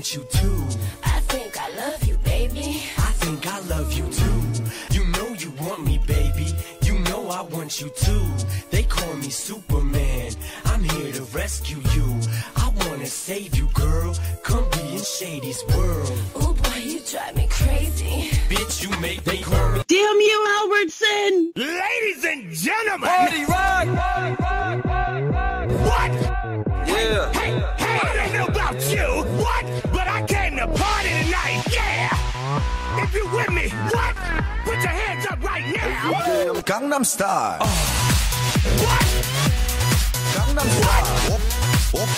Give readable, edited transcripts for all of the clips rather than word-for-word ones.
want you too. I think I love you, baby. I think I love you too. You know you want me, baby. You know I want you too. They call me Superman. I'm here to rescue you. I wanna save you, girl. Come be in Shady's world. Oh boy, you drive me crazy. Bitch, you make me call. Damn you, Albertson! Ladies and gentlemen! Party rock! What? Yeah. Hey, I don't know about you, what? But I came to party tonight, yeah! If you with me, what? Put your hands up right now! Gangnam Style. What? Gangnam Style. Op,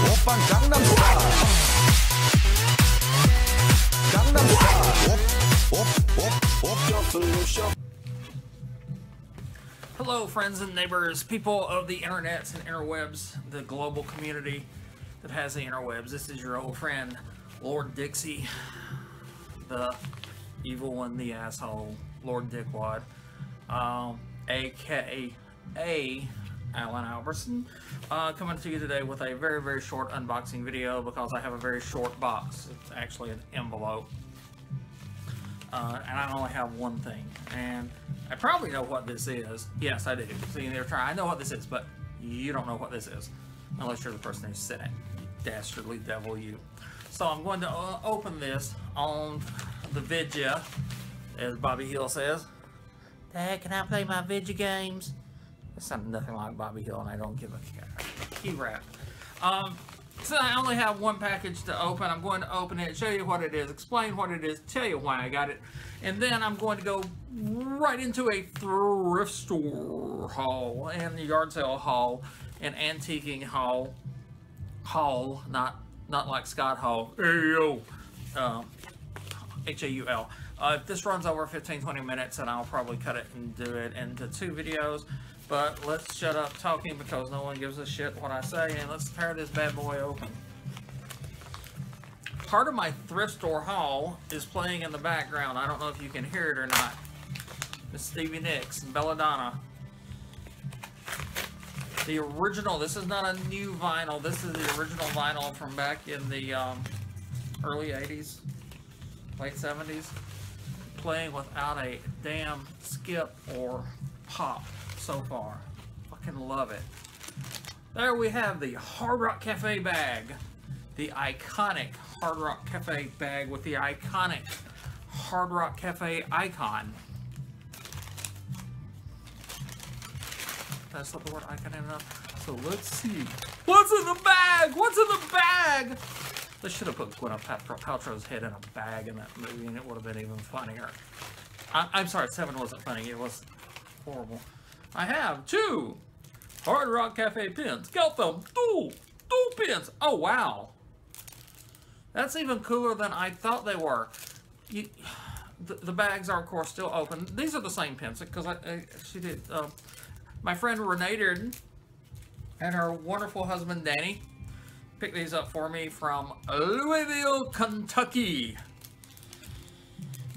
Oppan Gangnam Style. Gangnam Style. Hello, friends and neighbors, people of the internets and interwebs, the global community that has the interwebs. This is your old friend, Lord Dixie, the evil one, the asshole, Lord Dickwad, aka Alan Albertson, coming to you today with a very, very short unboxing video because I have a very short box. It's actually an envelope. And I only have one thing, and I probably know what this is. Yes, I do. See, they're trying. I know what this is, but you don't know what this is, unless you're the person who's sent it. Dastardly devil, you. So I'm going to open this on the vidya, as Bobby Hill says. Dad, can I play my vidya games? It sounded nothing like Bobby Hill, and I don't give a care. He rap. So I only have one package to open. I'm going to open it, show you what it is, explain what it is, tell you why I got it, and then I'm going to go right into a thrift store haul and the yard sale haul and antiquing haul, not like Scott Hall, H-A-U-L. If this runs over 15-20 minutes, then I'll probably cut it and do it into 2 videos. But let's shut up talking because no one gives a shit what I say, and let's tear this bad boy open. Part of my thrift store haul is playing in the background. I don't know if you can hear it or not. It's Stevie Nicks and Belladonna. The original, this is not a new vinyl. This is the original vinyl from back in the early 80s, late 70s. Playing without a damn skip or pop. So far. Fucking love it. There we have the Hard Rock Cafe bag. The iconic Hard Rock Cafe bag with the iconic Hard Rock Cafe icon. That's not the word icon enough. So let's see. What's in the bag? What's in the bag? They should have put Gwyneth Paltrow's head in a bag in that movie and it would have been even funnier. I'm sorry, 7 wasn't funny. It was horrible. I have 2 Hard Rock Cafe pins. Count them. 2 pins. Oh, wow. That's even cooler than I thought they were. The bags are, of course, still open. These are the same pins because she did. My friend Renee Dearden and her wonderful husband Danny picked these up for me from Louisville, Kentucky,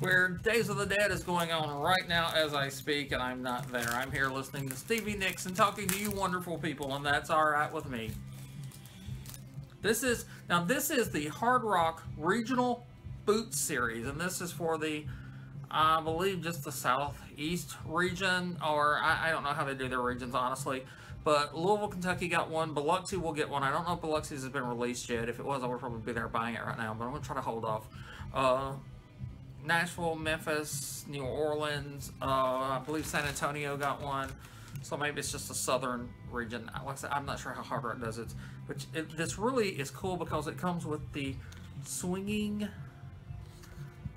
where Days of the Dead is going on right now as I speak, and I'm not there. I'm here listening to Stevie Nicks and talking to you wonderful people, and that's alright with me. This is the Hard Rock Regional Boot Series, and this is for the, I believe, just the Southeast region, or I don't know how they do their regions, honestly. But Louisville, Kentucky got one. Biloxi will get one. I don't know if Biloxi's has been released yet. If it was, I would probably be there buying it right now, but I'm going to try to hold off. Nashville, Memphis, New Orleans, I believe San Antonio got one. So maybe it's just a southern region. Like I said, I'm not sure how Hard Rock does it. But this really is cool because it comes with the swinging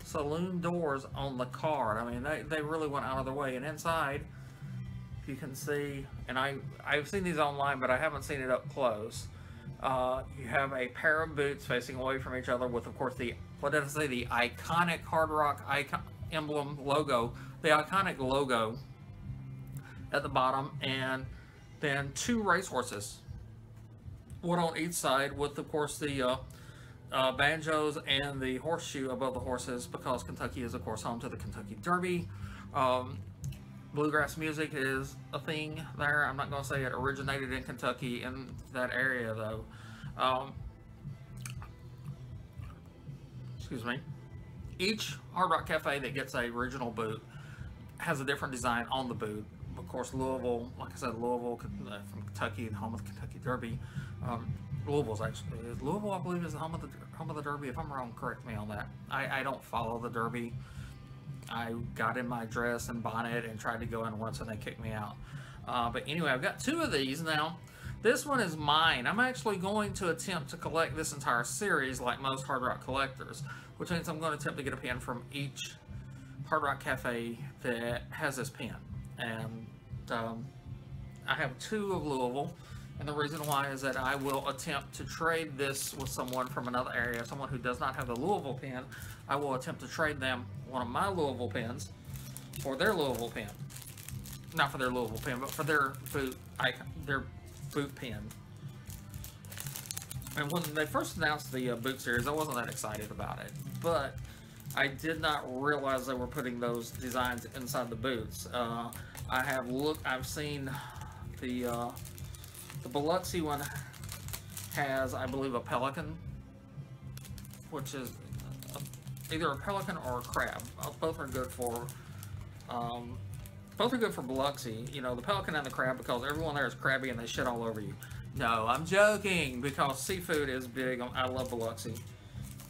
saloon doors on the card. I mean, they really went out of their way. And inside, you can see, and I've seen these online, but I haven't seen it up close. You have a pair of boots facing away from each other with, of course, the, what did I say, the iconic Hard Rock emblem logo, the iconic logo at the bottom, and then 2 racehorses, one on each side with, of course, the banjos and the horseshoe above the horses, because Kentucky is, of course, home to the Kentucky Derby. Bluegrass music is a thing there. I'm not going to say it originated in Kentucky in that area, though. excuse me, each Hard Rock Cafe that gets a original boot has a different design on the boot. Of course, Louisville, like I said, Louisville from Kentucky, the home of the Kentucky Derby. Louisville's actually, Louisville, I believe, is the home of the Derby. If I'm wrong, correct me on that. I don't follow the Derby. I got in my dress and bonnet and tried to go in once and they kicked me out. But anyway, I've got 2 of these now. This one is mine. I'm actually going to attempt to collect this entire series like most Hard Rock collectors, which means I'm going to attempt to get a pin from each Hard Rock Cafe that has this pin. And I have 2 of Louisville, and the reason why is that I will attempt to trade this with someone from another area, someone who does not have the Louisville pin. I will attempt to trade them one of my Louisville pins for their Louisville pin. Not for their Louisville pin, but for their boot icon, their boot pin. And when they first announced the boot series, I wasn't that excited about it, but I did not realize they were putting those designs inside the boots. I've seen the Biloxi one has, I believe, a pelican, which is either a pelican or a crab. Both are good for Biloxi. You know, the pelican and the crab, because everyone there is crabby and they shit all over you. No, I'm joking, because seafood is big. I love Biloxi.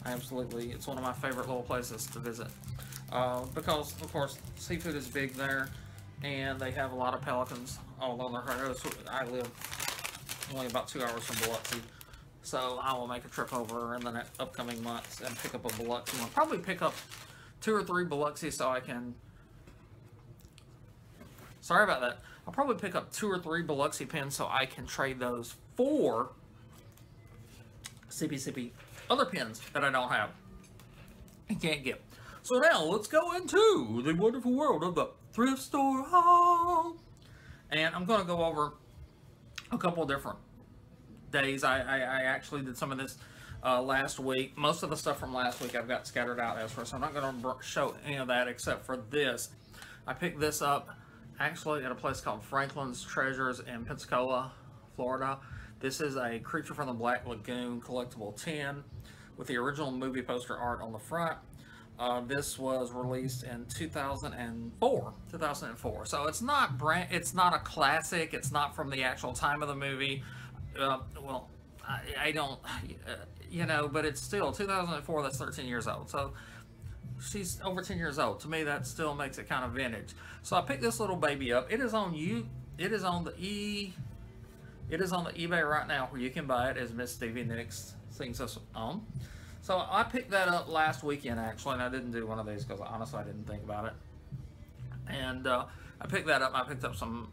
Absolutely, it's one of my favorite little places to visit. Because, of course, seafood is big there, and they have a lot of pelicans all on their coast. I live only about 2 hours from Biloxi, so I will make a trip over in the upcoming months and pick up a Biloxi one. Probably pick up 2 or 3 Biloxi so I can... Sorry about that. I'll probably pick up 2 or 3 Biloxi pins so I can trade those for CP other pins that I don't have and can't get. So now let's go into the wonderful world of the thrift store haul. And I'm going to go over a couple of different days. I actually did some of this last week. Most of the stuff from last week I've got scattered out elsewhere, so I'm not going to show any of that except for this. I picked this up actually at a place called Franklin's Treasures in Pensacola, Florida. This is a Creature from the Black Lagoon collectible tin with the original movie poster art on the front. This was released in 2004. So it's not a classic. It's not from the actual time of the movie. Well, I don't, you know, but it's still 2004. That's 13 years old. So she's over 10 years old. To me, that still makes it kind of vintage. So I picked this little baby up. It is on the eBay right now where you can buy it, as Miss Stevie Nicks sings us on. So I picked that up last weekend actually, and I didn't do one of these because honestly I didn't think about it. And I picked that up. And I picked up some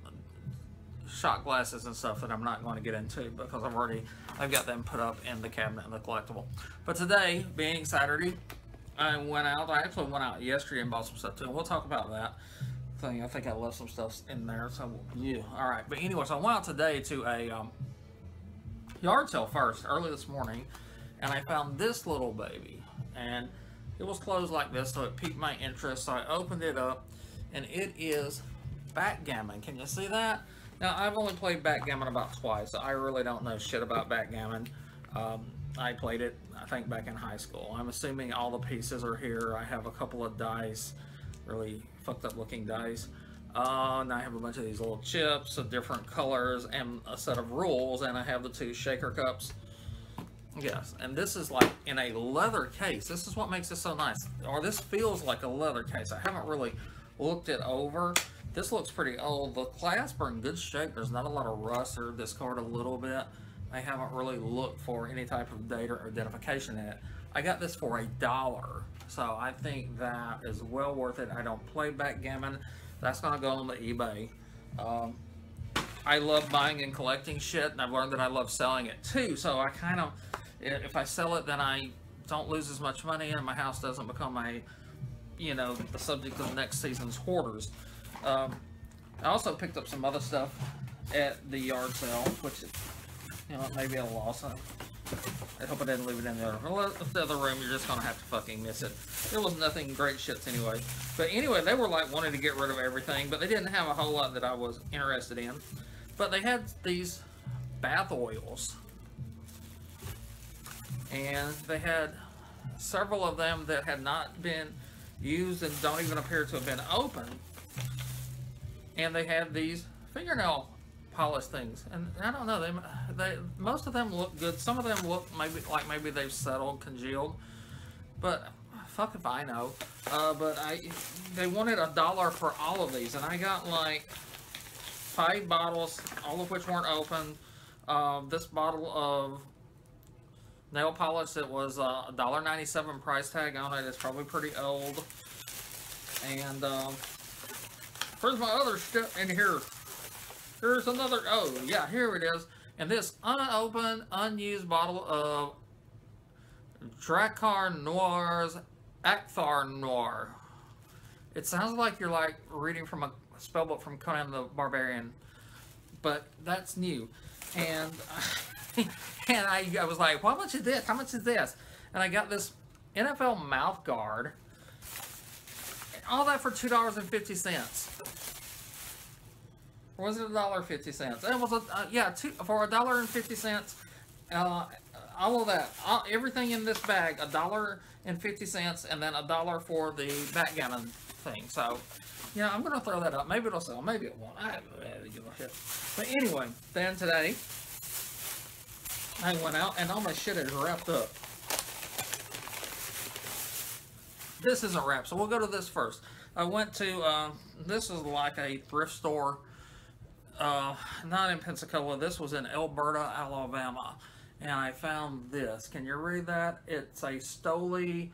shot glasses and stuff that I'm not going to get into because I've got them put up in the cabinet in the collectible. But today, being Saturday, I actually went out yesterday and bought some stuff too. And we'll talk about that thing. I think I left some stuff in there. So yeah, all right. But anyway, so I went out today to a yard sale first, early this morning, and I found this little baby. And it was closed like this, so it piqued my interest. So I opened it up, and it is backgammon. Can you see that? Now, I've only played backgammon about twice, so I really don't know shit about backgammon. I played it, I think, back in high school. I'm assuming all the pieces are here. I have a couple of dice, really fucked up looking dice. And I have a bunch of these little chips of different colors and a set of rules, and I have the 2 shaker cups. Yes, and this is like in a leather case. This is what makes this so nice. Or this feels like a leather case. I haven't really looked it over. This looks pretty old. The clasps are in good shape. There's not a lot of rust or discard a little bit. I haven't really looked for any type of date or identification in it. I got this for $1, so I think that is well worth it. I don't play backgammon. That's gonna go on the eBay. I love buying and collecting shit, and I've learned that I love selling it too. So I kind of, if I sell it, then I don't lose as much money, and my house doesn't become the subject of next season's hoarders. I also picked up some other stuff at the yard sale, which, maybe a loss. I hope I didn't leave it in there. Well, the other room, you're just gonna have to fucking miss it. There was nothing great shits anyway. But anyway, they were like wanting to get rid of everything, but they didn't have a whole lot that I was interested in. But they had these bath oils, and they had several of them that had not been used and don't even appear to have been opened. And they had these fingernail polish things, and I don't know, they most of them look good. Some of them look maybe they've settled, congealed, but fuck if I know. But they wanted $1 for all of these, and I got like 5 bottles, all of which weren't opened. This bottle of nail polish that was $1.97 price tag on it. It's probably pretty old. And where's my other shit in here? Here's another, oh yeah, here it is. And this unopened, unused bottle of Drakkar Noir's Akthar Noir. It sounds like you're like reading from a spellbook from Conan the Barbarian, but that's new. And and I was like, well, how much is this? How much is this? And I got this NFL mouth guard. All that for $2.50. Or was it $1.50? It was yeah, for $1.50. All of that, everything in this bag, $1.50, and then $1 for the backgammon thing. So, yeah, I'm gonna throw that up. Maybe it'll sell. Maybe it won't. I don't give a shit. But anyway, then today I went out and all my shit is wrapped up. This isn't wrapped, so we'll go to this first. I went to this is like a thrift store. Not in Pensacola. This was in Alberta, Alabama. And I found this. Can you read that? It's a Stoli.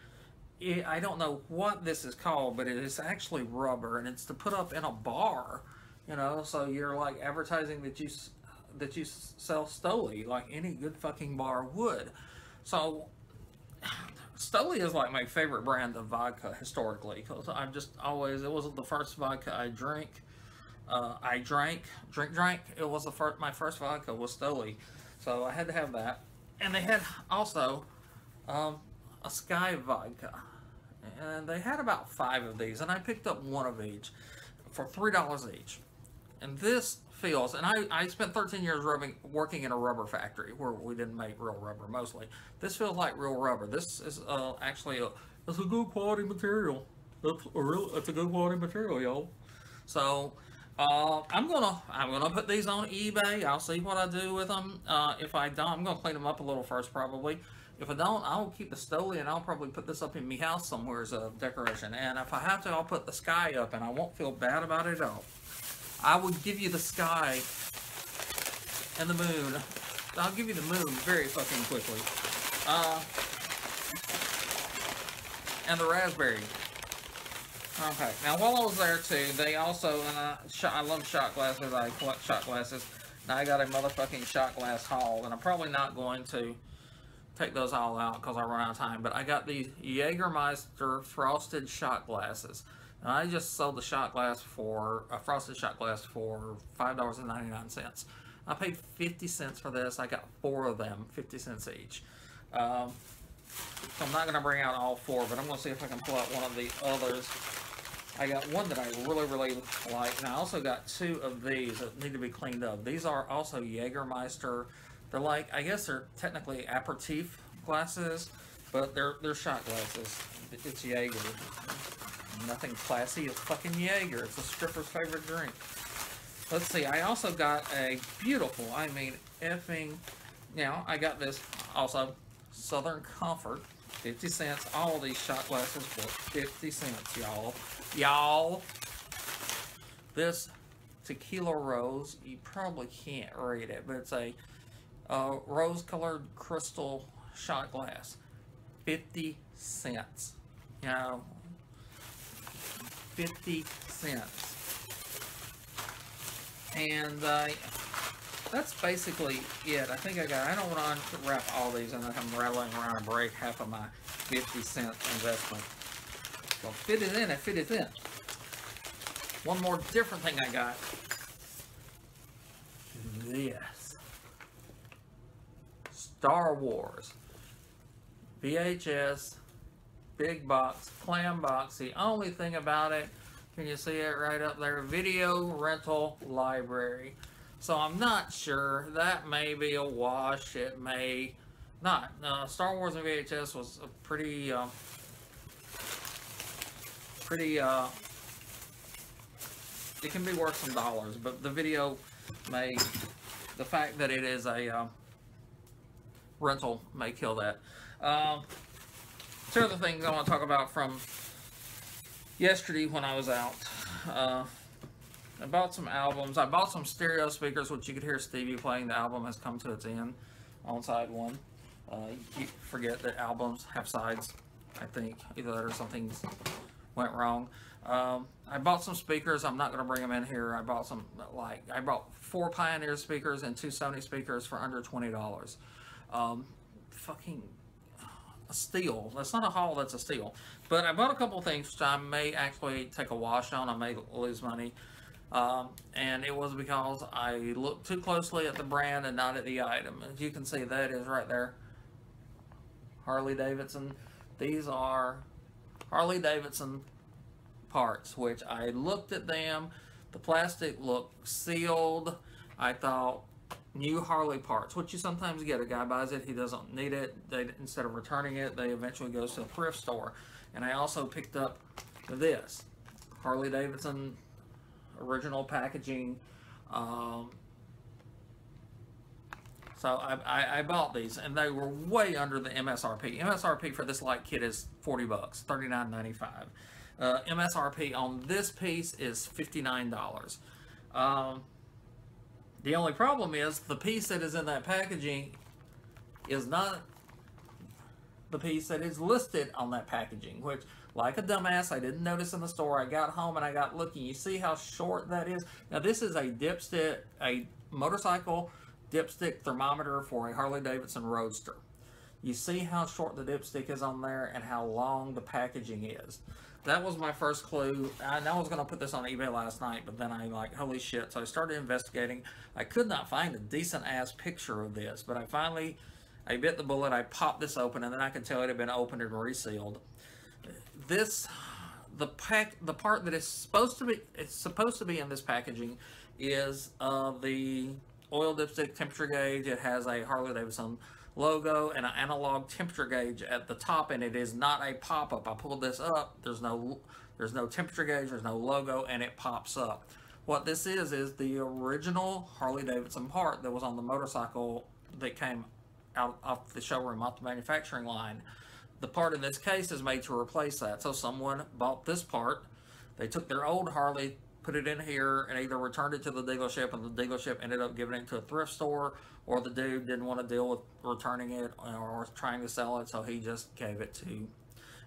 I don't know what this is called, but it is actually rubber, and it's to put up in a bar. You know, so you're like advertising that you sell Stoli, like any good fucking bar would. So Stoli is like my favorite brand of vodka historically, because I've just always, it wasn't the first vodka I drank. It was my first vodka was Stoli, so I had to have that. And they had also a Sky vodka, and they had about 5 of these, and I picked up 1 of each for $3 each. And this feels, and I spent 13 years working in a rubber factory where we didn't make real rubber mostly. This feels like real rubber. This is actually it's a good quality material. It's a good quality material, y'all. So I'm gonna put these on eBay. I'll see what I do with them. If I don't, I'm gonna clean them up a little first probably. If I don't, I'll keep the Stoli, and I'll probably put this up in my house somewhere as a decoration. And if I have to, I'll put the Sky up, and I won't feel bad about it at all. I would give you the sky and the moon. I'll give you the moon very fucking quickly. And the raspberry. Okay, now while I was there too, they also, and I love shot glasses, I collect shot glasses. Now I got a motherfucking shot glass haul, and I'm probably not going to take those all out because I run out of time, but I got these Jägermeister frosted shot glasses. And I just sold the shot glass for, a frosted shot glass for $5.99. I paid 50 cents for this. I got 4 of them, 50 cents each. So I'm not going to bring out all 4, but I'm going to see if I can pull out one of the others. I got one that I really, really like. And I also got 2 of these that need to be cleaned up. These are also Jägermeister. They're like, I guess they're technically aperitif glasses, but they're shot glasses. It's Jaeger. Nothing classy, it's fucking Jaeger. It's a stripper's favorite drink. Let's see, I also got a beautiful, I mean, effing, now, I got this also, Southern Comfort, 50 cents. All of these shot glasses for 50 cents, y'all. Y'all, this Tequila Rose, you probably can't read it, but it's a rose-colored crystal shot glass. 50 cents. You know, 50 cents. And that's basically it. I think I don't want to wrap all these and I'm rattling around and break half of my 50-cent investment. Well, fit it in, it fit it in. One more different thing I got. This. Star Wars. VHS. Big box, clam box. The only thing about it, can you see it right up there? Video rental library. So I'm not sure. That may be a wash. It may not. Star Wars and VHS was a pretty, it can be worth some dollars, but the video may, the fact that it is a rental may kill that. Two other things I want to talk about from yesterday when I was out. I bought some albums. I bought some stereo speakers, which you could hear Stevie playing. The album has come to its end on side one. You forget that albums have sides, I think. Either that or something went wrong. I bought some speakers. I'm not going to bring them in here. I bought some, I bought 4 Pioneer speakers and 2 Sony speakers for under $20. Fucking a steal. That's not a haul, that's a steal. But I bought a couple things which I may actually take a wash on. I may lose money. And it was because I looked too closely at the brand and not at the item. As you can see, that is right there. Harley Davidson. These are Harley Davidson parts, which I looked at them. The plastic looked sealed. I thought, new Harley parts, which you sometimes get. A guy buys it, he doesn't need it. Instead of returning it, they eventually goes to a thrift store. And I also picked up this Harley Davidson original packaging. So I bought these, and they were way under the MSRP. MSRP for this light kit is $40, $39.95. MSRP on this piece is $59. The only problem is the piece that is in that packaging is not the piece that is listed on that packaging, which, like a dumbass, I didn't notice in the store. I got home and I got looking. You see how short that is? Now, this is a dipstick, a motorcycle dipstick thermometer for a Harley Davidson Roadster. You see how short the dipstick is on there and how long the packaging is. That was my first clue. I know I was going to put this on eBay last night, but then I like, holy shit. So I started investigating. I could not find a decent ass picture of this, but I bit the bullet. I popped this open, and then I could tell it had been opened and resealed. The part that is supposed to be in this packaging is the oil dipstick temperature gauge. It has a Harley Davidson logo and an analog temperature gauge at the top, and it is not a pop-up. I pulled this up. There's no temperature gauge. There's no logo, and it pops up. What this is the original Harley Davidson part that was on the motorcycle that came out off the showroom, off the manufacturing line. The part in this case is made to replace that. So someone bought this part. They took their old Harley, put it in here, and either returned it to the dealership, and the dealership ended up giving it to a thrift store, or the dude didn't want to deal with returning it or trying to sell it, so he just gave it to,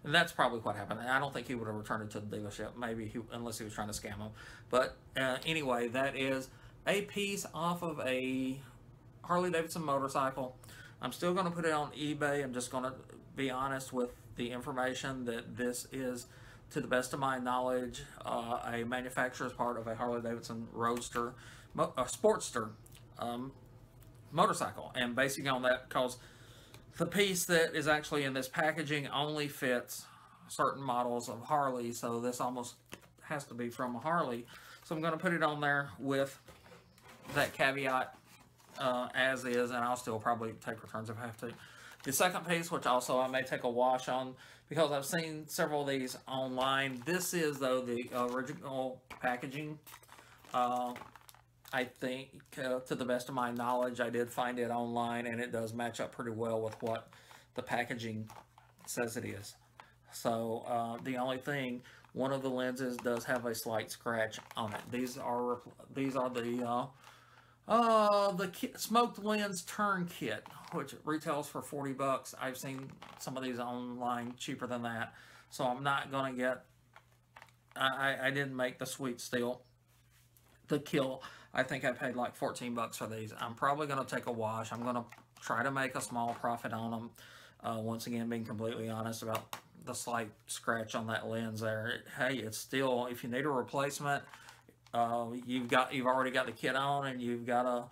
and that's probably what happened. I don't think he would have returned it to the dealership, maybe unless he was trying to scam them. But anyway, that is a piece off of a Harley Davidson motorcycle. I'm still going to put it on eBay. I'm just going to be honest with the information that this is, to the best of my knowledge, a manufacturer's part of a Harley Davidson Roadster, a Sportster motorcycle. And basing on that, because the piece that is actually in this packaging only fits certain models of Harley, so this almost has to be from a Harley. So I'm going to put it on there with that caveat as is, and I'll still probably take returns if I have to. The second piece, which also I may take a wash on, because I've seen several of these online. This is, though, the original packaging. I think, to the best of my knowledge, I did find it online, and it does match up pretty well with what the packaging says it is. So, the only thing, one of the lenses does have a slight scratch on it. These are the smoked lens turn kit, which retails for $40. I've seen some of these online cheaper than that, so I'm not gonna get. I didn't make the sweet steal, the kill. I think I paid like $14 for these. I'm probably gonna take a wash. I'm gonna try to make a small profit on them. Once again, being completely honest about the slight scratch on that lens there. Hey, it's still, if you need a replacement. You've already got the kit on, and you've got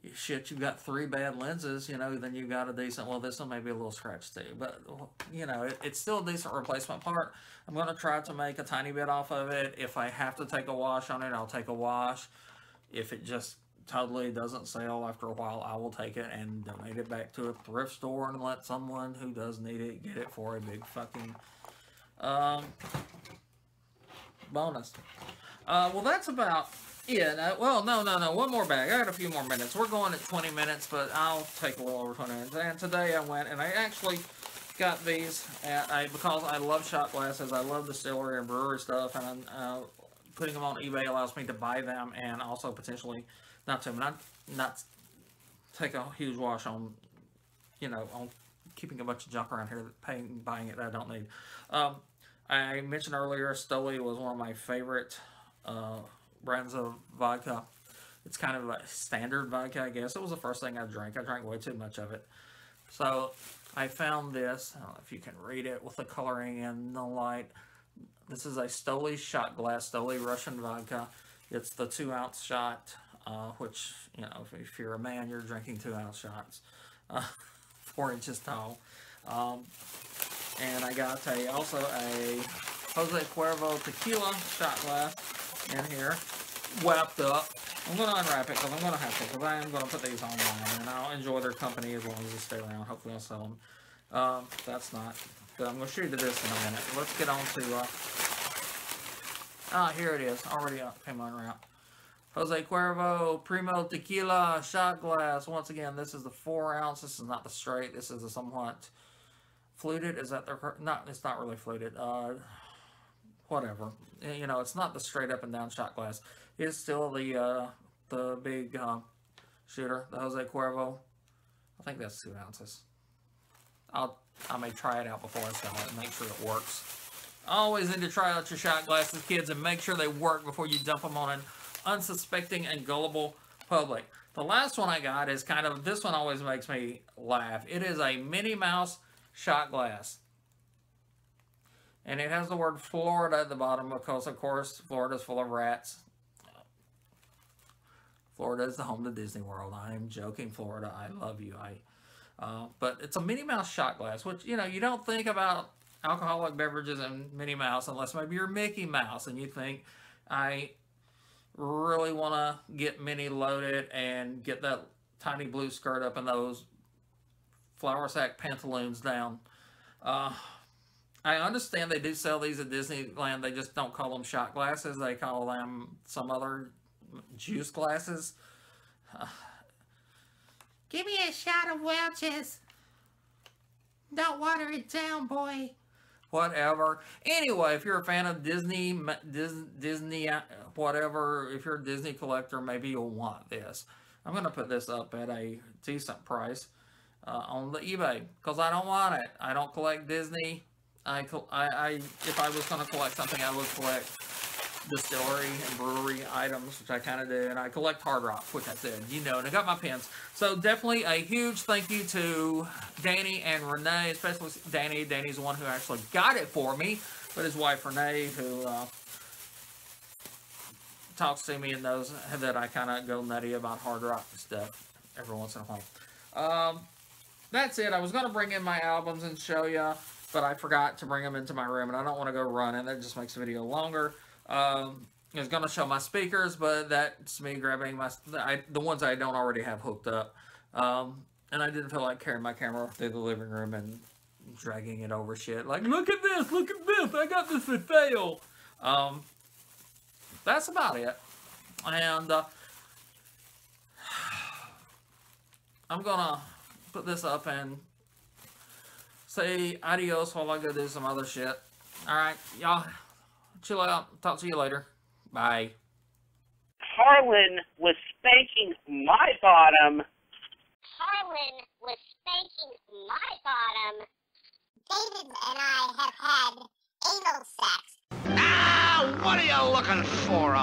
you've got 3 bad lenses, you know, then you've got a decent, well, this one may be a little scratched too, but, you know, it's still a decent replacement part. I'm going to try to make a tiny bit off of it. If I have to take a wash on it, I'll take a wash. If it just totally doesn't sell after a while, I will take it and donate it back to a thrift store and let someone who does need it get it for a big fucking bonus. Well, that's about it. Well, no. One more bag. I got a few more minutes. We're going at 20 minutes, but I'll take a little over 20 minutes. And today I went and I actually got these because I love shot glasses. I love distillery and brewery stuff, and putting them on eBay allows me to buy them and also potentially not take a huge wash on, on keeping a bunch of junk around here, buying it that I don't need. I mentioned earlier, Stoli was one of my favorite brands of vodka. It's kind of a standard vodka, I guess. It was the first thing I drank. I drank way too much of it. So I found this. I don't know if you can read it with the coloring and the light. This is a Stoli shot glass, Stoli Russian vodka. It's the 2-ounce shot, which, if you're a man, you're drinking 2-ounce shots, 4 inches tall. And I got also a Jose Cuervo tequila shot glass in here, wrapped up. I'm going to unwrap it because I'm going to have to, because I am going to put these online, and I'll enjoy their company as long as they stay around. Hopefully I'll sell them. That's not good. I'm going to show you this in a minute. Let's get on to, here it is, already up, came unwrapped. Jose Cuervo Primo Tequila shot glass. Once again, this is the 4-ounce. This is not the straight. This is a somewhat fluted. Is that the, not, it's not really fluted. Whatever. It's not the straight up and down shot glass. It's still the big shooter, the Jose Cuervo. I think that's 2 ounces. I may try it out before I sell it and make sure it works. Always need to try out your shot glasses, kids, and make sure they work before you dump them on an unsuspecting and gullible public. The last one I got is kind of, this one always makes me laugh. It is a Minnie Mouse shot glass. And it has the word Florida at the bottom because, of course, Florida's full of rats. Florida is the home to Disney World. I am joking, Florida. I love you. But it's a Minnie Mouse shot glass, which, you don't think about alcoholic beverages and Minnie Mouse unless maybe you're Mickey Mouse and you think, I really want to get Minnie loaded and get that tiny blue skirt up and those flour sack pantaloons down. I understand they do sell these at Disneyland. They just don't call them shot glasses. They call them some other juice glasses. Give me a shot of Welch's. Don't water it down, boy. Whatever. Anyway, if you're a fan of Disney, whatever, if you're a Disney collector, maybe you'll want this. I'm going to put this up at a decent price on the eBay because I don't want it. I don't collect Disney. If I was going to collect something, I would collect distillery and brewery items, which I kind of do, and I collect Hard Rock, which I said, and I got my pins. So definitely a huge thank you to Danny and Renee, especially Danny. Danny's the one who actually got it for me, but his wife Renee, who talks to me and knows that I kind of go nutty about Hard Rock stuff every once in a while. That's it. I was going to bring in my albums and show you, but I forgot to bring them into my room, and I don't want to go running. That just makes the video longer. I was going to show my speakers, but that's me grabbing the ones I don't already have hooked up. And I didn't feel like carrying my camera through the living room and dragging it over shit. Like, look at this, I got this for sale. That's about it. And I'm going to put this up and say adios while I go do some other shit. Alright, y'all. Chill out. Talk to you later. Bye. Harlan was spanking my bottom. Harlan was spanking my bottom. David and I have had anal sex. Ah, what are you looking for?